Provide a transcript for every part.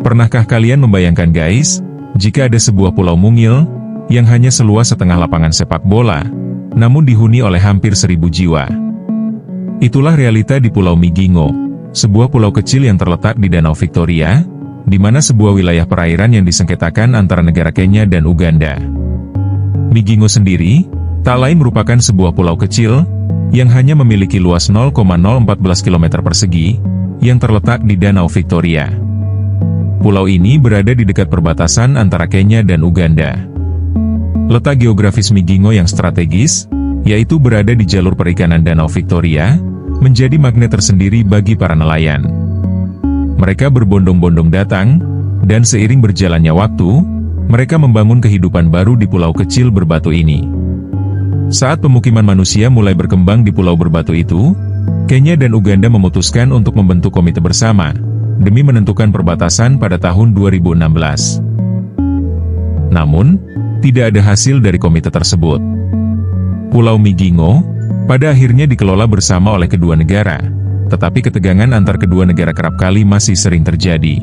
Pernahkah kalian membayangkan guys, jika ada sebuah pulau mungil, yang hanya seluas setengah lapangan sepak bola, namun dihuni oleh hampir 1.000 jiwa. Itulah realita di Pulau Migingo, sebuah pulau kecil yang terletak di Danau Victoria, di mana sebuah wilayah perairan yang disengketakan antara negara Kenya dan Uganda. Migingo sendiri, tak lain merupakan sebuah pulau kecil, yang hanya memiliki luas 0,014 km persegi, yang terletak di Danau Victoria. Pulau ini berada di dekat perbatasan antara Kenya dan Uganda. Letak geografis Migingo yang strategis, yaitu berada di jalur perikanan Danau Victoria, menjadi magnet tersendiri bagi para nelayan. Mereka berbondong-bondong datang, dan seiring berjalannya waktu, mereka membangun kehidupan baru di pulau kecil berbatu ini. Saat pemukiman manusia mulai berkembang di pulau berbatu itu, Kenya dan Uganda memutuskan untuk membentuk komite bersama, demi menentukan perbatasan pada tahun 2016. Namun, tidak ada hasil dari komite tersebut. Pulau Migingo, pada akhirnya dikelola bersama oleh kedua negara, tetapi ketegangan antar kedua negara kerap kali masih sering terjadi.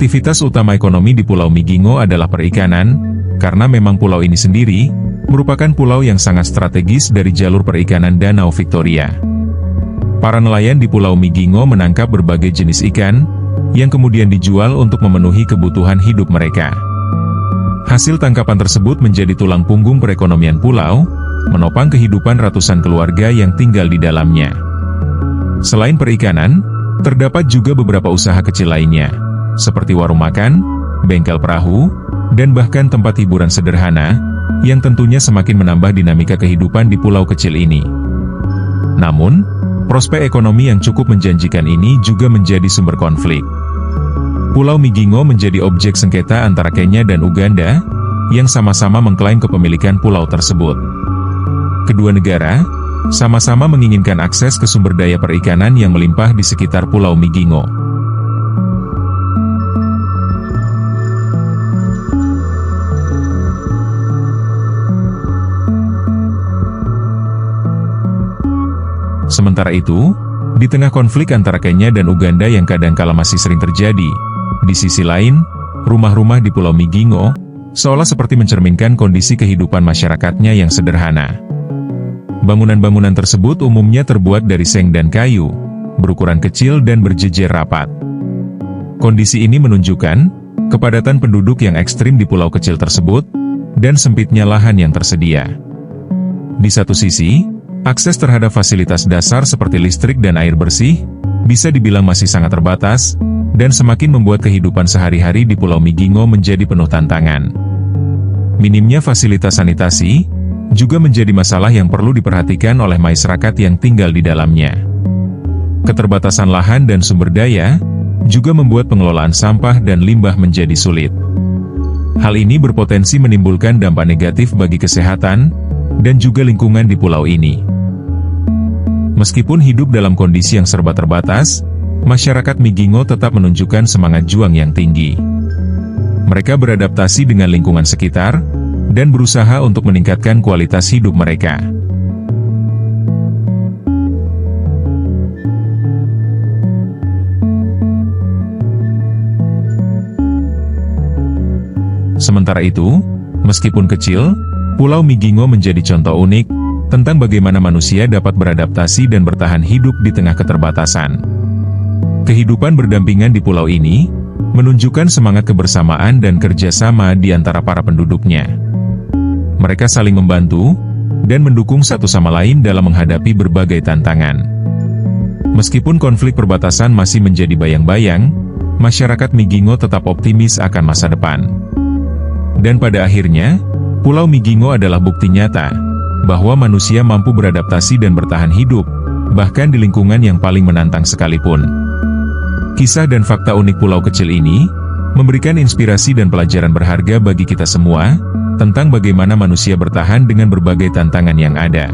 Aktivitas utama ekonomi di Pulau Migingo adalah perikanan, karena memang pulau ini sendiri merupakan pulau yang sangat strategis dari jalur perikanan Danau Victoria. Para nelayan di Pulau Migingo menangkap berbagai jenis ikan, yang kemudian dijual untuk memenuhi kebutuhan hidup mereka. Hasil tangkapan tersebut menjadi tulang punggung perekonomian pulau, menopang kehidupan ratusan keluarga yang tinggal di dalamnya. Selain perikanan, terdapat juga beberapa usaha kecil lainnya, seperti warung makan, bengkel perahu, dan bahkan tempat hiburan sederhana, yang tentunya semakin menambah dinamika kehidupan di pulau kecil ini. Namun, prospek ekonomi yang cukup menjanjikan ini juga menjadi sumber konflik. Pulau Migingo menjadi objek sengketa antara Kenya dan Uganda, yang sama-sama mengklaim kepemilikan pulau tersebut. Kedua negara, sama-sama menginginkan akses ke sumber daya perikanan yang melimpah di sekitar Pulau Migingo. Sementara itu, di tengah konflik antara Kenya dan Uganda yang kadangkala masih sering terjadi, di sisi lain, rumah-rumah di Pulau Migingo seolah seperti mencerminkan kondisi kehidupan masyarakatnya yang sederhana. Bangunan-bangunan tersebut umumnya terbuat dari seng dan kayu, berukuran kecil dan berjejer rapat. Kondisi ini menunjukkan kepadatan penduduk yang ekstrim di pulau kecil tersebut, dan sempitnya lahan yang tersedia. Di satu sisi, akses terhadap fasilitas dasar seperti listrik dan air bersih, bisa dibilang masih sangat terbatas, dan semakin membuat kehidupan sehari-hari di Pulau Migingo menjadi penuh tantangan. Minimnya fasilitas sanitasi, juga menjadi masalah yang perlu diperhatikan oleh masyarakat yang tinggal di dalamnya. Keterbatasan lahan dan sumber daya, juga membuat pengelolaan sampah dan limbah menjadi sulit. Hal ini berpotensi menimbulkan dampak negatif bagi kesehatan, dan juga lingkungan di pulau ini. Meskipun hidup dalam kondisi yang serba terbatas, masyarakat Migingo tetap menunjukkan semangat juang yang tinggi. Mereka beradaptasi dengan lingkungan sekitar, dan berusaha untuk meningkatkan kualitas hidup mereka. Sementara itu, meskipun kecil, Pulau Migingo menjadi contoh unik tentang bagaimana manusia dapat beradaptasi dan bertahan hidup di tengah keterbatasan. Kehidupan berdampingan di pulau ini menunjukkan semangat kebersamaan dan kerjasama di antara para penduduknya. Mereka saling membantu dan mendukung satu sama lain dalam menghadapi berbagai tantangan. Meskipun konflik perbatasan masih menjadi bayang-bayang, masyarakat Migingo tetap optimis akan masa depan. Dan pada akhirnya, Pulau Migingo adalah bukti nyata bahwa manusia mampu beradaptasi dan bertahan hidup, bahkan di lingkungan yang paling menantang sekalipun. Kisah dan fakta unik pulau kecil ini memberikan inspirasi dan pelajaran berharga bagi kita semua tentang bagaimana manusia bertahan dengan berbagai tantangan yang ada.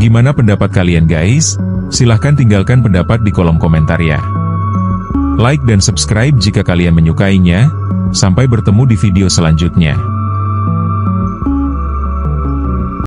Gimana pendapat kalian guys? Silahkan tinggalkan pendapat di kolom komentar ya. Like dan subscribe jika kalian menyukainya. Sampai bertemu di video selanjutnya.